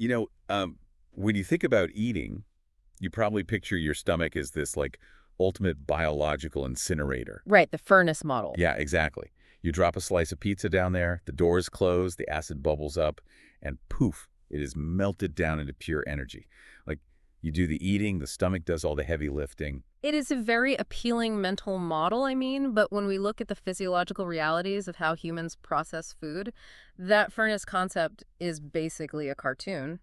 You know, when you think about eating, you probably picture your stomach as this, like, ultimate biological incinerator. Right, the furnace model. Yeah, exactly. You drop a slice of pizza down there, the doors close, the acid bubbles up, and poof, it is melted down into pure energy. Like, you do the eating, the stomach does all the heavy lifting. It is a very appealing mental model, I mean, but when we look at the physiological realities of how humans process food, that furnace concept is basically a cartoon.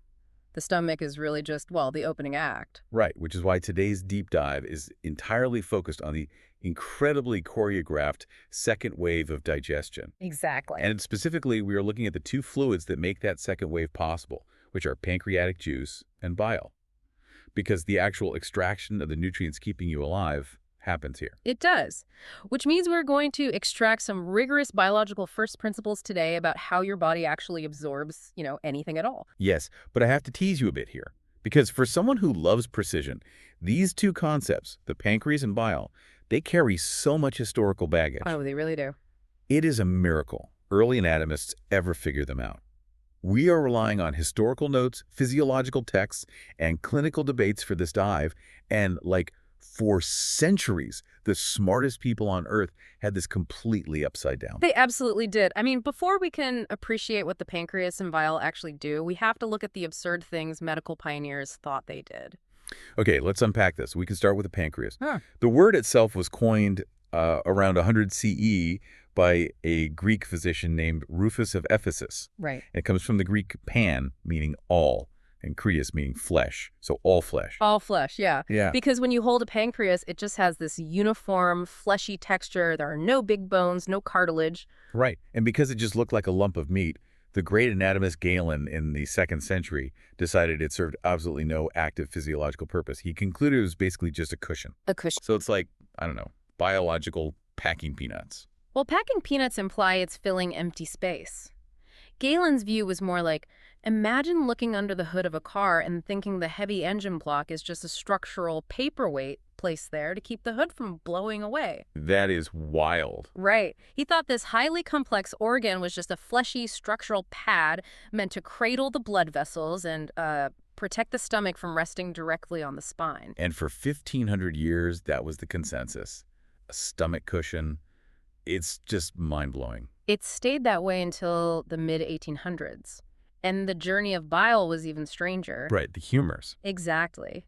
The stomach is really just, well, the opening act. Right, which is why today's deep dive is entirely focused on the incredibly choreographed second wave of digestion. Exactly. And specifically, we are looking at the two fluids that make that second wave possible, which are pancreatic juice and bile. Because the actual extraction of the nutrients keeping you alive happens here. It does, which means we're going to extract some rigorous biological first principles today about how your body actually absorbs, anything at all. Yes, but I have to tease you a bit here. Because for someone who loves precision, these two concepts, the pancreas and bile, they carry so much historical baggage. Oh, they really do. It is a miracle early anatomists ever figure them out. We are relying on historical notes, physiological texts, and clinical debates for this dive, and for centuries, the smartest people on Earth had this completely upside down. They absolutely did. I mean, before we can appreciate what the pancreas and bile actually do, we have to look at the absurd things medical pioneers thought they did. Okay, let's unpack this. We can start with the pancreas. Huh. The word itself was coined around 100 CE by a Greek physician named Rufus of Ephesus. Right. It comes from the Greek pan, meaning all, and creus, meaning flesh, so all flesh. All flesh, yeah. Yeah. Because when you hold a pancreas, it just has this uniform, fleshy texture. There are no big bones, no cartilage. Right, and because it just looked like a lump of meat, the great anatomist Galen in the 2nd century decided it served absolutely no active physiological purpose. He concluded it was basically just a cushion. A cushion. So it's like, I don't know, biological packing peanuts. Well, packing peanuts imply it's filling empty space. Galen's view was more like, imagine looking under the hood of a car and thinking the heavy engine block is just a structural paperweight placed there to keep the hood from blowing away. That is wild. Right. He thought this highly complex organ was just a fleshy structural pad meant to cradle the blood vessels and protect the stomach from resting directly on the spine. And for 1,500 years, that was the consensus. A stomach cushion. It's just mind-blowing. It stayed that way until the mid-1800s. And the journey of bile was even stranger. Right, the humors. Exactly.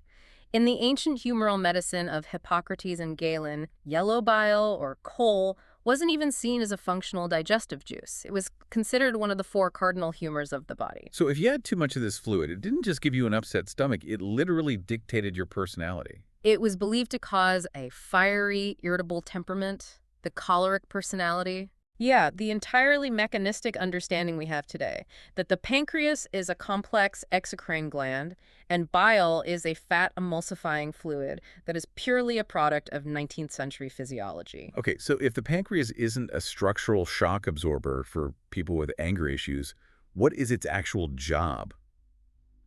In the ancient humoral medicine of Hippocrates and Galen, yellow bile, or chole, wasn't even seen as a functional digestive juice. It was considered one of the 4 cardinal humors of the body. So if you had too much of this fluid, it didn't just give you an upset stomach, it literally dictated your personality. It was believed to cause a fiery, irritable temperament, the choleric personality. Yeah, the entirely mechanistic understanding we have today, that the pancreas is a complex exocrine gland and bile is a fat emulsifying fluid that is purely a product of 19th century physiology. Okay, so if the pancreas isn't a structural shock absorber for people with anger issues, what is its actual job?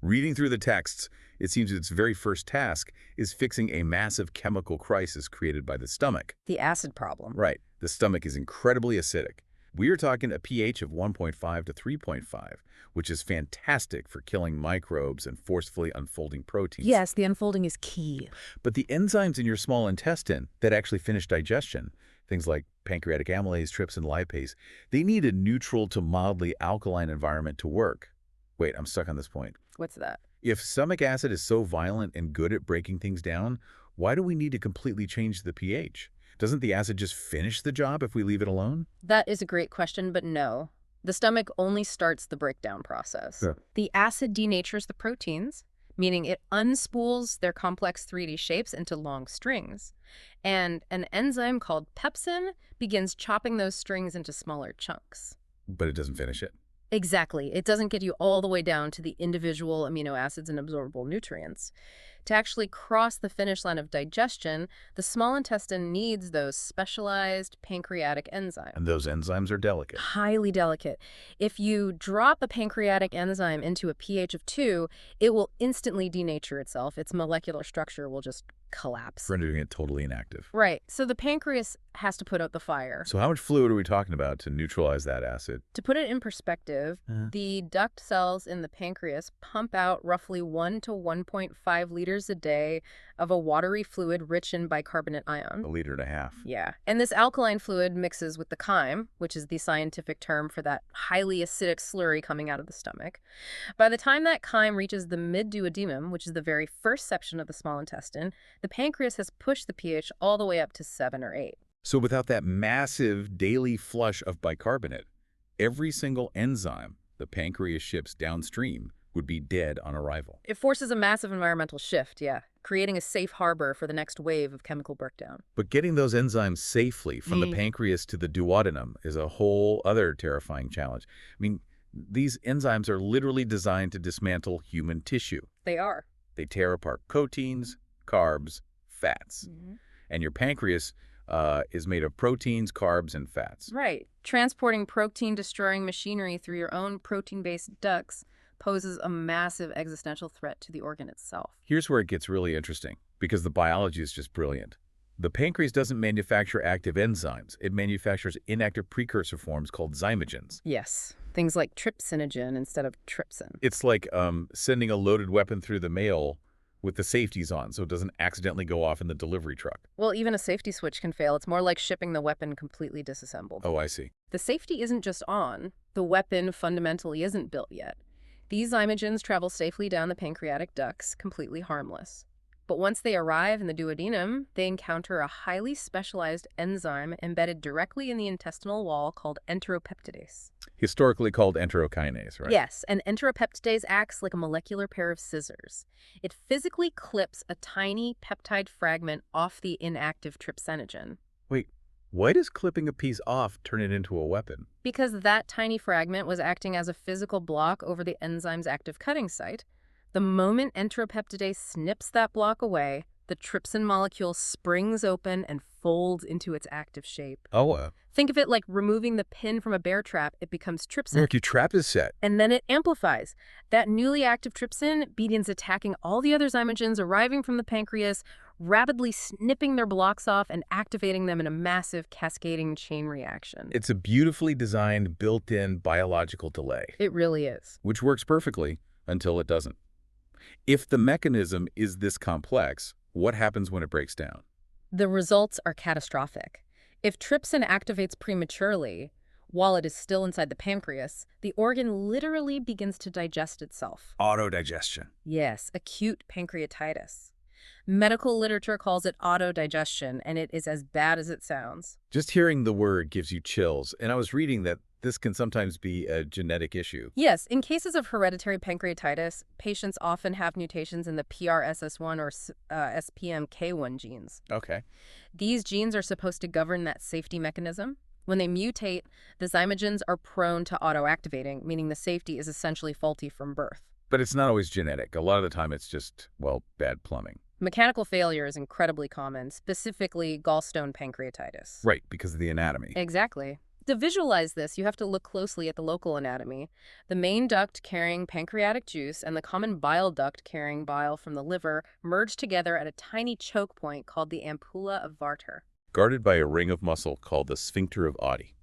Reading through the texts, it seems its very first task is fixing a massive chemical crisis created by the stomach. The acid problem. Right. The stomach is incredibly acidic. We are talking a pH of 1.5 to 3.5, which is fantastic for killing microbes and forcefully unfolding proteins. Yes, the unfolding is key. But the enzymes in your small intestine that actually finish digestion, things like pancreatic amylase, trypsin, lipase, they need a neutral to mildly alkaline environment to work. Wait, I'm stuck on this point. What's that? If stomach acid is so violent and good at breaking things down, why do we need to completely change the pH? Doesn't the acid just finish the job if we leave it alone? That is a great question, but no. The stomach only starts the breakdown process. Yeah. The acid denatures the proteins, meaning it unspools their complex 3D shapes into long strings. And an enzyme called pepsin begins chopping those strings into smaller chunks. But it doesn't finish it. Exactly. It doesn't get you all the way down to the individual amino acids and absorbable nutrients. To actually cross the finish line of digestion, the small intestine needs those specialized pancreatic enzymes. And those enzymes are delicate. Highly delicate. If you drop a pancreatic enzyme into a pH of 2, it will instantly denature itself. Its molecular structure will just collapse. Rendering it totally inactive. Right. So the pancreas has to put out the fire. So how much fluid are we talking about to neutralize that acid? To put it in perspective, the duct cells in the pancreas pump out roughly 1 to 1.5 liters a day of a watery fluid rich in bicarbonate ion. 1.5 liters. Yeah. And this alkaline fluid mixes with the chyme, which is the scientific term for that highly acidic slurry coming out of the stomach. By the time that chyme reaches the mid-duodenum, which is the very first section of the small intestine, the pancreas has pushed the pH all the way up to 7 or 8. So without that massive daily flush of bicarbonate, every single enzyme the pancreas ships downstream would be dead on arrival. It forces a massive environmental shift, yeah, creating a safe harbor for the next wave of chemical breakdown. But getting those enzymes safely from the pancreas to the duodenum is a whole other terrifying challenge. I mean, these enzymes are literally designed to dismantle human tissue. They are. They tear apart proteins, carbs, fats. And your pancreas is made of proteins, carbs, and fats. Right. Transporting protein-destroying machinery through your own protein-based ducts poses a massive existential threat to the organ itself. Here's where it gets really interesting, because the biology is just brilliant. The pancreas doesn't manufacture active enzymes. It manufactures inactive precursor forms called zymogens. Yes. Things like trypsinogen instead of trypsin. It's like sending a loaded weapon through the mail with the safeties on so it doesn't accidentally go off in the delivery truck. Well, even a safety switch can fail. It's more like shipping the weapon completely disassembled. Oh, I see. The safety isn't just on. The weapon fundamentally isn't built yet. These zymogens travel safely down the pancreatic ducts, completely harmless. But once they arrive in the duodenum, they encounter a highly specialized enzyme embedded directly in the intestinal wall called enteropeptidase. Historically called enterokinase, right? Yes, and enteropeptidase acts like a molecular pair of scissors. It physically clips a tiny peptide fragment off the inactive trypsinogen. Wait, why does clipping a piece off turn it into a weapon? Because that tiny fragment was acting as a physical block over the enzyme's active cutting site. The moment enteropeptidase snips that block away, the trypsin molecule springs open and folds into its active shape. Oh, Think of it like removing the pin from a bear trap. It becomes trypsin. your trap is set. And then it amplifies. That newly active trypsin begins attacking all the other zymogens arriving from the pancreas, rapidly snipping their blocks off and activating them in a massive cascading chain reaction. It's a beautifully designed, built-in biological delay. It really is. Which works perfectly until it doesn't. If the mechanism is this complex, what happens when it breaks down? The results are catastrophic. If trypsin activates prematurely, while it is still inside the pancreas, the organ literally begins to digest itself. Autodigestion. Yes, acute pancreatitis. Medical literature calls it autodigestion, and it is as bad as it sounds. Just hearing the word gives you chills, and I was reading that this can sometimes be a genetic issue. Yes, in cases of hereditary pancreatitis, patients often have mutations in the PRSS1 or SPMK1 genes. Okay. These genes are supposed to govern that safety mechanism. When they mutate, the zymogens are prone to autoactivating, meaning the safety is essentially faulty from birth. But it's not always genetic. A lot of the time it's just, well, bad plumbing. Mechanical failure is incredibly common, specifically gallstone pancreatitis. Right, because of the anatomy. Exactly. To visualize this, you have to look closely at the local anatomy. The main duct carrying pancreatic juice and the common bile duct carrying bile from the liver merge together at a tiny choke point called the ampulla of Vater. Guarded by a ring of muscle called the sphincter of Oddi.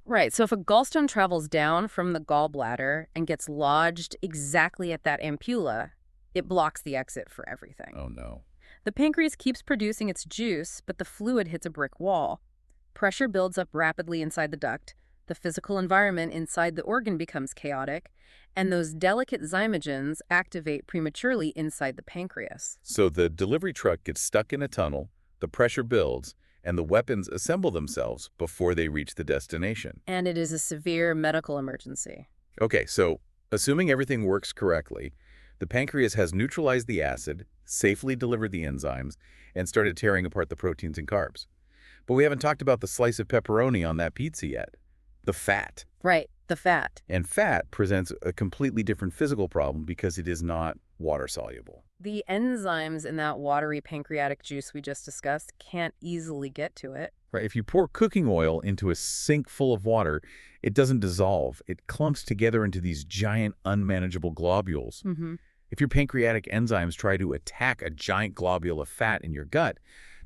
Right, so if a gallstone travels down from the gallbladder and gets lodged exactly at that ampulla, it blocks the exit for everything. Oh no. The pancreas keeps producing its juice, but the fluid hits a brick wall. Pressure builds up rapidly inside the duct, the physical environment inside the organ becomes chaotic, and those delicate zymogens activate prematurely inside the pancreas. So the delivery truck gets stuck in a tunnel, the pressure builds, and the weapons assemble themselves before they reach the destination. And it is a severe medical emergency. Okay, so assuming everything works correctly, the pancreas has neutralized the acid, safely delivered the enzymes, and started tearing apart the proteins and carbs. But we haven't talked about the slice of pepperoni on that pizza yet. The fat. Right, the fat. And fat presents a completely different physical problem because it is not water-soluble. The enzymes in that watery pancreatic juice we just discussed can't easily get to it. Right, if you pour cooking oil into a sink full of water, it doesn't dissolve. It clumps together into these giant, unmanageable globules. If your pancreatic enzymes try to attack a giant globule of fat in your gut,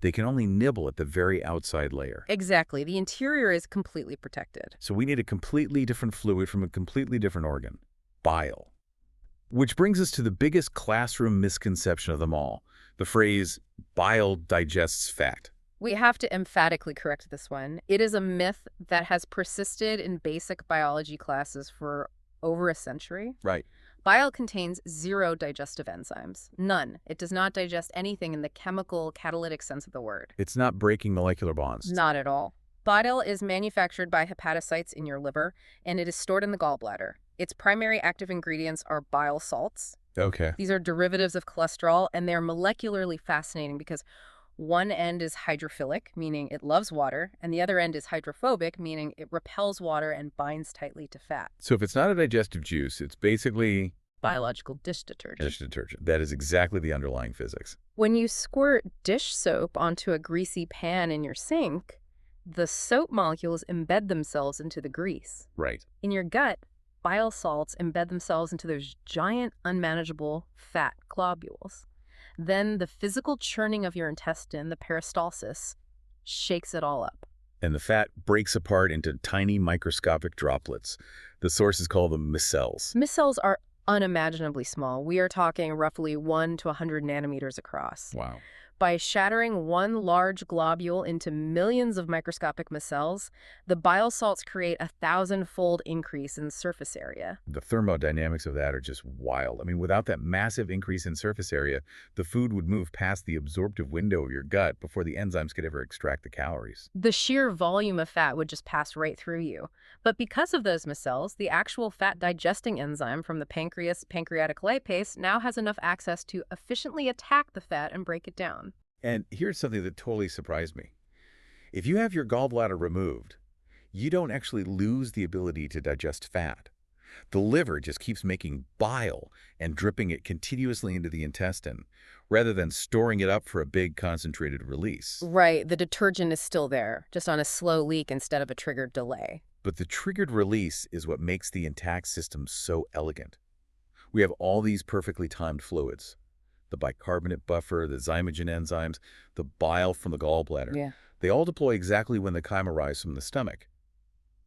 they can only nibble at the very outside layer. Exactly. The interior is completely protected. So we need a completely different fluid from a completely different organ, bile. Which brings us to the biggest classroom misconception of them all, the phrase, bile digests fat. We have to emphatically correct this one. It is a myth that has persisted in basic biology classes for over a century. Right. Bile contains 0 digestive enzymes. None. It does not digest anything in the chemical, catalytic sense of the word. It's not breaking molecular bonds. Not at all. Bile is manufactured by hepatocytes in your liver, and it is stored in the gallbladder. Its primary active ingredients are bile salts. Okay. These are derivatives of cholesterol, and they're molecularly fascinating because one end is hydrophilic, meaning it loves water, and the other end is hydrophobic, meaning it repels water and binds tightly to fat. So if it's not a digestive juice, it's basically Biological dish detergent. dish detergent. That is exactly the underlying physics. When you squirt dish soap onto a greasy pan in your sink, the soap molecules embed themselves into the grease. Right. In your gut, bile salts embed themselves into those giant, unmanageable fat globules. Then the physical churning of your intestine, the peristalsis, shakes it all up. And the fat breaks apart into tiny microscopic droplets. The sources call them micelles. Micelles are unimaginably small. We are talking roughly 1 to 100 nanometers across. Wow. By shattering one large globule into millions of microscopic micelles, the bile salts create a 1,000-fold increase in surface area. The thermodynamics of that are just wild. I mean, without that massive increase in surface area, the food would move past the absorptive window of your gut before the enzymes could ever extract the calories. The sheer volume of fat would just pass right through you. But because of those micelles, the actual fat-digesting enzyme from the pancreas, pancreatic lipase, now has enough access to efficiently attack the fat and break it down. And here's something that totally surprised me. If you have your gallbladder removed, you don't actually lose the ability to digest fat. The liver just keeps making bile and dripping it continuously into the intestine, rather than storing it up for a big concentrated release. Right, the detergent is still there, just on a slow leak instead of a triggered delay. But the triggered release is what makes the intact system so elegant. We have all these perfectly timed fluids. The bicarbonate buffer, the zymogen enzymes, the bile from the gallbladder. Yeah. They all deploy exactly when the chyme arrives from the stomach.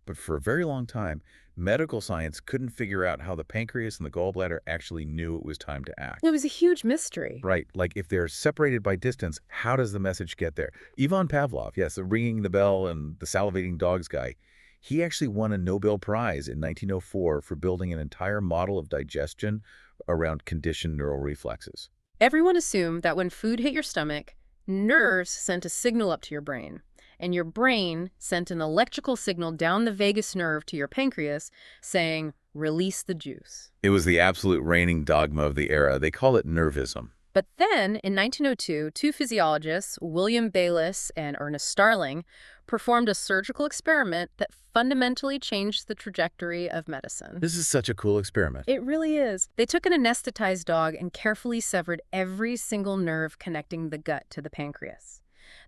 But for a very long time, medical science couldn't figure out how the pancreas and the gallbladder actually knew it was time to act. It was a huge mystery. Right, like if they're separated by distance, how does the message get there? Ivan Pavlov, yes, the ringing the bell and the salivating dogs guy, he actually won a Nobel Prize in 1904 for building an entire model of digestion around conditioned neural reflexes. Everyone assumed that when food hit your stomach, nerves sent a signal up to your brain, and your brain sent an electrical signal down the vagus nerve to your pancreas saying, release the juice. It was the absolute reigning dogma of the era. They call it nervism. But then, in 1902, 2 physiologists, William Bayliss and Ernest Starling, performed a surgical experiment that fundamentally changed the trajectory of medicine. This is such a cool experiment. It really is. They took an anesthetized dog and carefully severed every single nerve connecting the gut to the pancreas.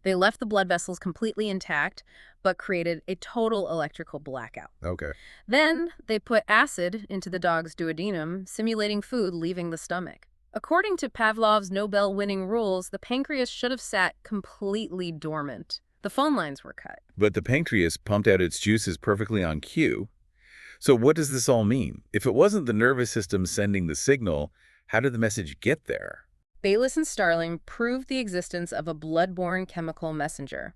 They left the blood vessels completely intact, but created a total electrical blackout. Okay. Then they put acid into the dog's duodenum, simulating food leaving the stomach. According to Pavlov's Nobel-winning rules, the pancreas should have sat completely dormant. The phone lines were cut. But the pancreas pumped out its juices perfectly on cue. So what does this all mean? If it wasn't the nervous system sending the signal, how did the message get there? Bayliss and Starling proved the existence of a blood-borne chemical messenger.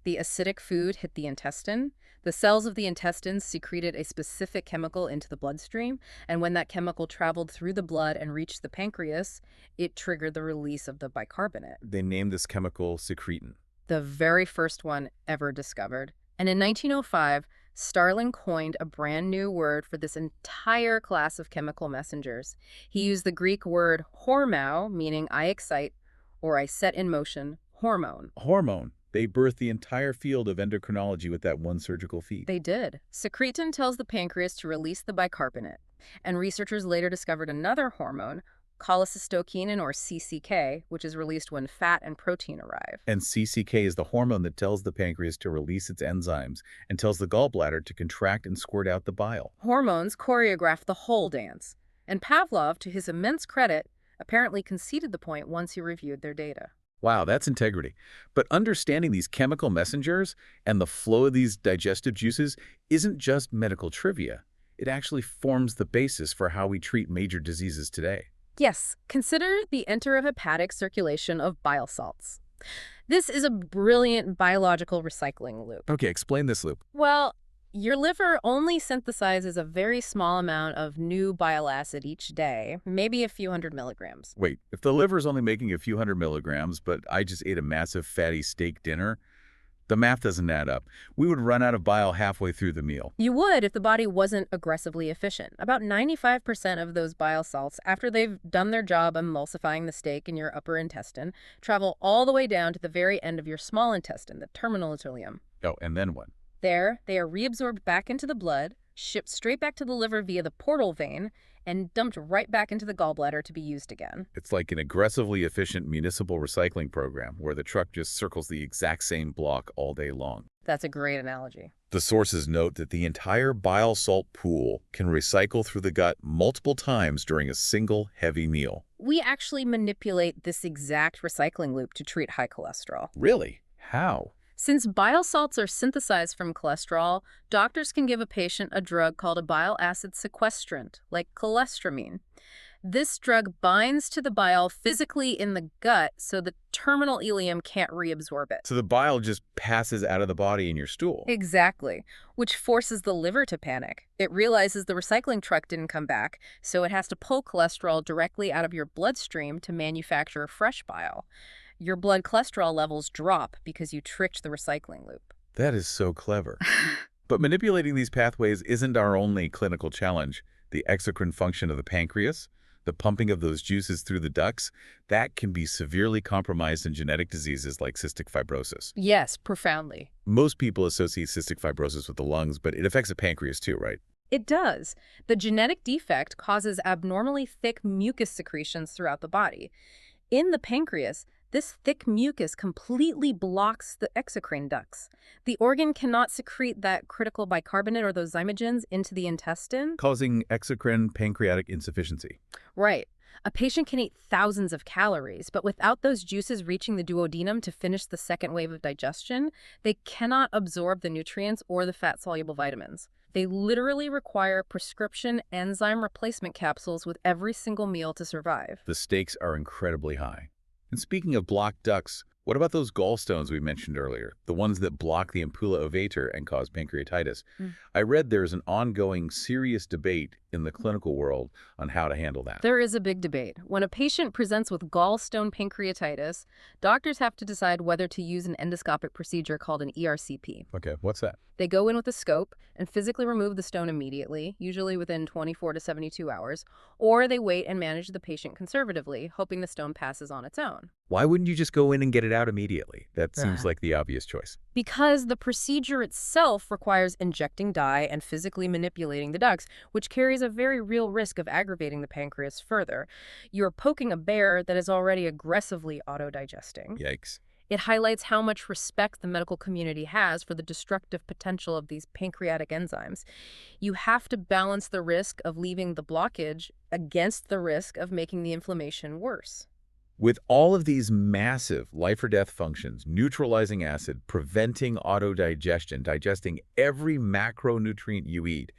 The acidic food hit the intestine. The cells of the intestines secreted a specific chemical into the bloodstream, and when that chemical traveled through the blood and reached the pancreas, it triggered the release of the bicarbonate. They named this chemical secretin. The very first one ever discovered. And in 1905, Starling coined a brand new word for this entire class of chemical messengers. He used the Greek word hormao, meaning I excite, or I set in motion, hormone. Hormone. They birthed the entire field of endocrinology with that one surgical feat. They did. Secretin tells the pancreas to release the bicarbonate, and researchers later discovered another hormone, cholecystokinin, or CCK, which is released when fat and protein arrive. And CCK is the hormone that tells the pancreas to release its enzymes and tells the gallbladder to contract and squirt out the bile. Hormones choreograph the whole dance. And Pavlov, to his immense credit, apparently conceded the point once he reviewed their data. Wow, that's integrity. But understanding these chemical messengers and the flow of these digestive juices isn't just medical trivia. It actually forms the basis for how we treat major diseases today. Yes, consider the enterohepatic circulation of bile salts. This is a brilliant biological recycling loop. Okay, explain this loop. Well, your liver only synthesizes a very small amount of new bile acid each day, maybe a few hundred milligrams. Wait, if the liver's only making a few hundred milligrams, but I just ate a massive fatty steak dinner, the math doesn't add up. We would run out of bile halfway through the meal. You would if the body wasn't aggressively efficient. About 95% of those bile salts, after they've done their job emulsifying the steak in your upper intestine, travel all the way down to the very end of your small intestine, the terminal ileum. Oh, and then what? There, they are reabsorbed back into the blood, shipped straight back to the liver via the portal vein, and dumped right back into the gallbladder to be used again. It's like an aggressively efficient municipal recycling program where the truck just circles the exact same block all day long. That's a great analogy. The sources note that the entire bile salt pool can recycle through the gut multiple times during a single heavy meal. We actually manipulate this exact recycling loop to treat high cholesterol. Really? How? Since bile salts are synthesized from cholesterol, doctors can give a patient a drug called a bile acid sequestrant, like cholestyramine. This drug binds to the bile physically in the gut so the terminal ileum can't reabsorb it. So the bile just passes out of the body in your stool. Exactly, which forces the liver to panic. It realizes the recycling truck didn't come back, so it has to pull cholesterol directly out of your bloodstream to manufacture fresh bile. Your blood cholesterol levels drop because you tricked the recycling loop. That is so clever. But manipulating these pathways isn't our only clinical challenge. The exocrine function of the pancreas, the pumping of those juices through the ducts, that can be severely compromised in genetic diseases like cystic fibrosis. Yes, profoundly. Most people associate cystic fibrosis with the lungs, but it affects the pancreas too, right? It does. The genetic defect causes abnormally thick mucus secretions throughout the body. In the pancreas, this thick mucus completely blocks the exocrine ducts. The organ cannot secrete that critical bicarbonate or those zymogens into the intestine. Causing exocrine pancreatic insufficiency. Right. A patient can eat thousands of calories, but without those juices reaching the duodenum to finish the second wave of digestion, they cannot absorb the nutrients or the fat-soluble vitamins. They literally require prescription enzyme replacement capsules with every single meal to survive. The stakes are incredibly high. And speaking of blocked ducts, what about those gallstones we mentioned earlier, the ones that block the ampulla ovator and cause pancreatitis? I read there's an ongoing serious debate in the clinical world on how to handle that. There is a big debate. When a patient presents with gallstone pancreatitis, doctors have to decide whether to use an endoscopic procedure called an ERCP. Okay, what's that? They go in with a scope and physically remove the stone immediately, usually within 24 to 72 hours, or they wait and manage the patient conservatively, hoping the stone passes on its own. Why wouldn't you just go in and get it out immediately? That seems like the obvious choice. Because the procedure itself requires injecting dye and physically manipulating the ducts, which carries a very real risk of aggravating the pancreas further. You're poking a bear that is already aggressively autodigesting. Yikes. It highlights how much respect the medical community has for the destructive potential of these pancreatic enzymes. You have to balance the risk of leaving the blockage against the risk of making the inflammation worse. With all of these massive life-or-death functions, neutralizing acid, preventing autodigestion, digesting every macronutrient you eat,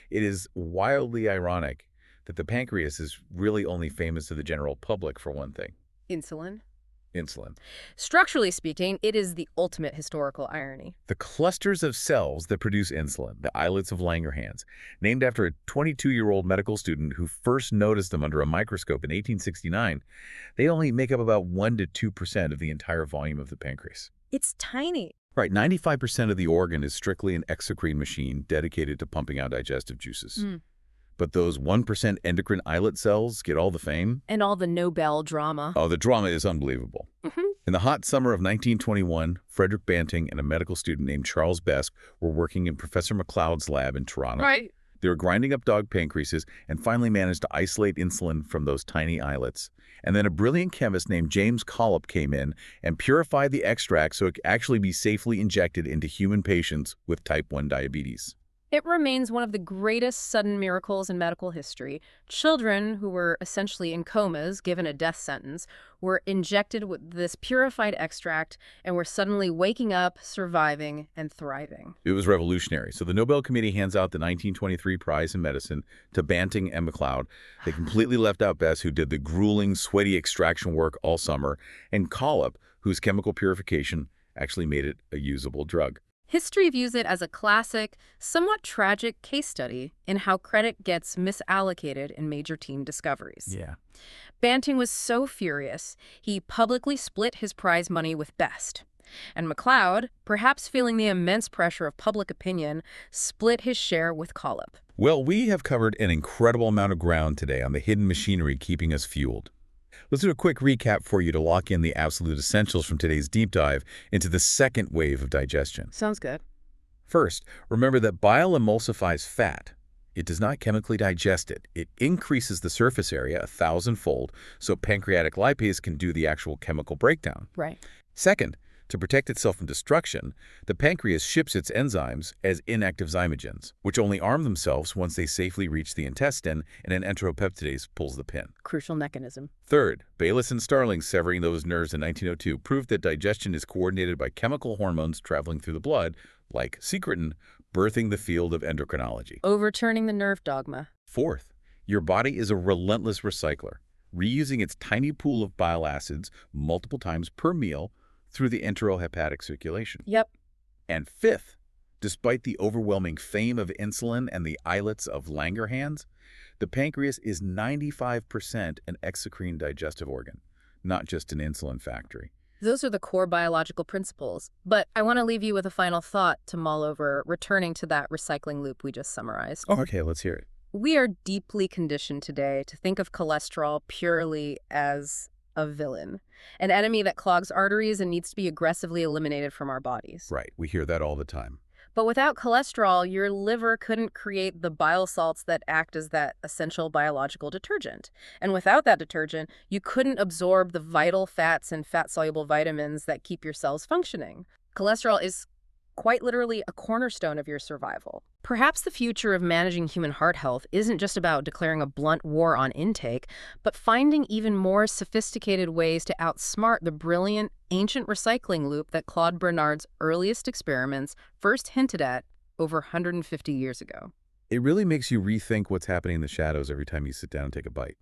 it is wildly ironic that the pancreas is really only famous to the general public for one thing. Insulin. Structurally speaking, it is the ultimate historical irony. The clusters of cells that produce insulin, the islets of Langerhans, named after a 22-year-old medical student who first noticed them under a microscope in 1869, they only make up about 1 to 2% of the entire volume of the pancreas. It's tiny. Right, 95% of the organ is strictly an exocrine machine dedicated to pumping out digestive juices. But those 1% endocrine islet cells get all the fame. And all the Nobel drama. Oh, the drama is unbelievable. In the hot summer of 1921, Frederick Banting and a medical student named Charles Besk were working in Professor McLeod's lab in Toronto. Right. They were grinding up dog pancreases and finally managed to isolate insulin from those tiny islets. And then a brilliant chemist named James Collop came in and purified the extract so it could actually be safely injected into human patients with type 1 diabetes. It remains one of the greatest sudden miracles in medical history. Children who were essentially in comas, given a death sentence, were injected with this purified extract and were suddenly waking up, surviving, and thriving. It was revolutionary. So the Nobel Committee hands out the 1923 prize in medicine to Banting and MacLeod. They completely left out Bess, who did the grueling, sweaty extraction work all summer, and Collip, whose chemical purification actually made it a usable drug. History views it as a classic, somewhat tragic case study in how credit gets misallocated in major team discoveries. Yeah. Banting was so furious, he publicly split his prize money with Best. And MacLeod, perhaps feeling the immense pressure of public opinion, split his share with Collip. Well, we have covered an incredible amount of ground today on the hidden machinery keeping us fueled. Let's do a quick recap for you to lock in the absolute essentials from today's deep dive into the second wave of digestion. Sounds good. First, remember that bile emulsifies fat. It does not chemically digest it. It increases the surface area 1,000-fold so pancreatic lipase can do the actual chemical breakdown. Right. Second, to protect itself from destruction, the pancreas ships its enzymes as inactive zymogens, which only arm themselves once they safely reach the intestine and an enteropeptidase pulls the pin. Crucial mechanism. Third, Bayliss and Starling severing those nerves in 1902 proved that digestion is coordinated by chemical hormones traveling through the blood, like secretin, birthing the field of endocrinology. Overturning the nerve dogma. Fourth, your body is a relentless recycler, reusing its tiny pool of bile acids multiple times per meal through the enterohepatic circulation. Yep. And fifth, despite the overwhelming fame of insulin and the islets of Langerhans, the pancreas is 95% an exocrine digestive organ, not just an insulin factory. Those are the core biological principles. But I want to leave you with a final thought to mull over, returning to that recycling loop we just summarized. Oh, okay, let's hear it. We are deeply conditioned today to think of cholesterol purely as a villain, an enemy that clogs arteries and needs to be aggressively eliminated from our bodies. Right, we hear that all the time. But without cholesterol, your liver couldn't create the bile salts that act as that essential biological detergent. And without that detergent, you couldn't absorb the vital fats and fat-soluble vitamins that keep your cells functioning. Cholesterol is quite literally a cornerstone of your survival. Perhaps the future of managing human heart health isn't just about declaring a blunt war on intake, but finding even more sophisticated ways to outsmart the brilliant, ancient recycling loop that Claude Bernard's earliest experiments first hinted at over 150 years ago. It really makes you rethink what's happening in the shadows every time you sit down and take a bite.